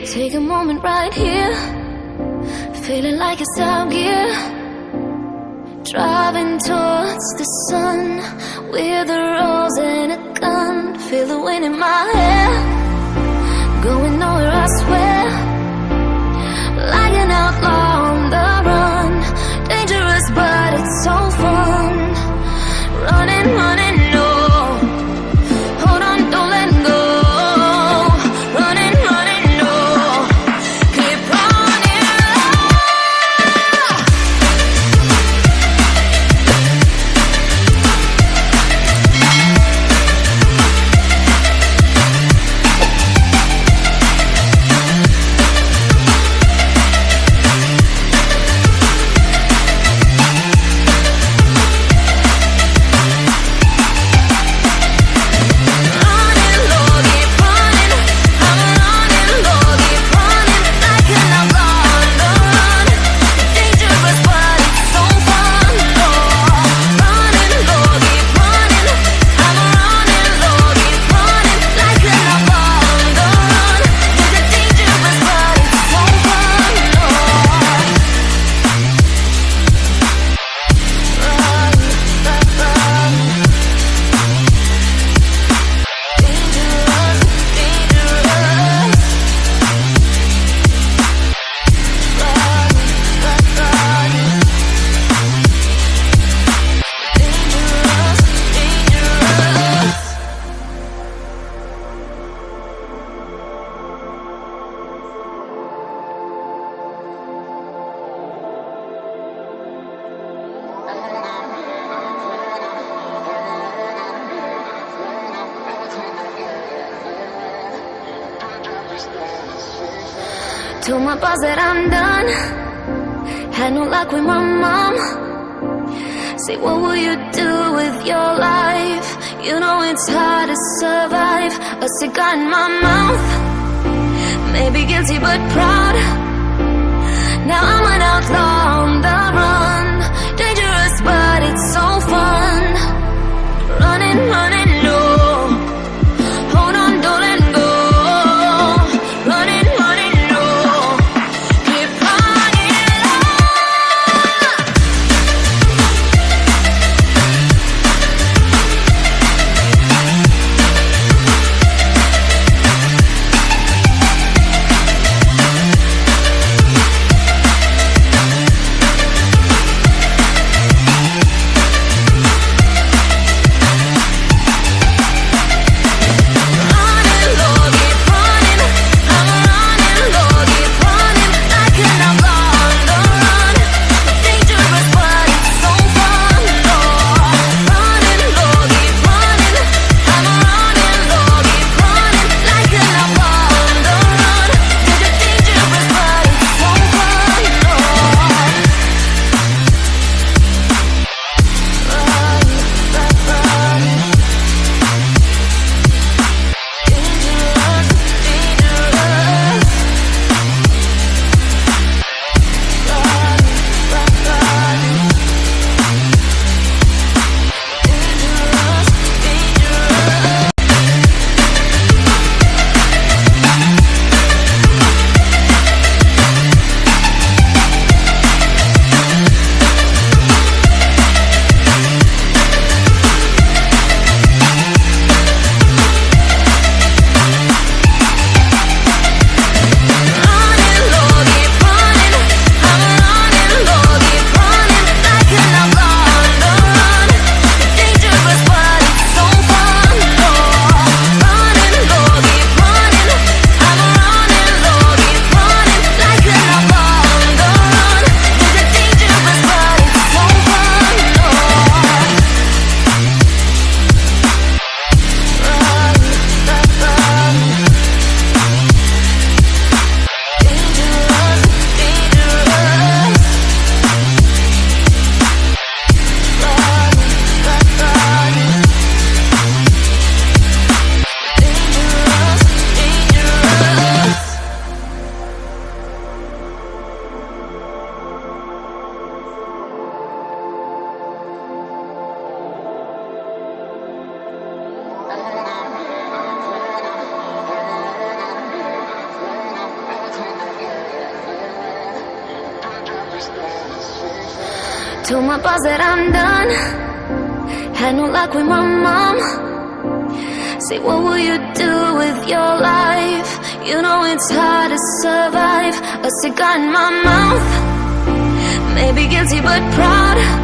Take a moment right here, feeling like it's out gear. Driving towards the sun with a rose and a gun. Feel the wind in my hair, going nowhere I swear. Like an outlaw on the run, dangerous but it's so fun. Running, running, no, hold on, don't let go. Running, running, no, keep running. Told my boss that I'm done. Had no luck with my mom. Say, what will you do with your life? You know it's hard to survive. A cigar in my mouth, maybe guilty but proud. Now I'm an outlaw on the run, dangerous but it's so fun. Running, running, no, hold on, don't let go. Running, running, no, keep running. Told my boss that I'm done. Had no luck with my mom. Say, what will you do with your life? You know it's hard to survive. A cigar in my mouth, maybe guilty but proud.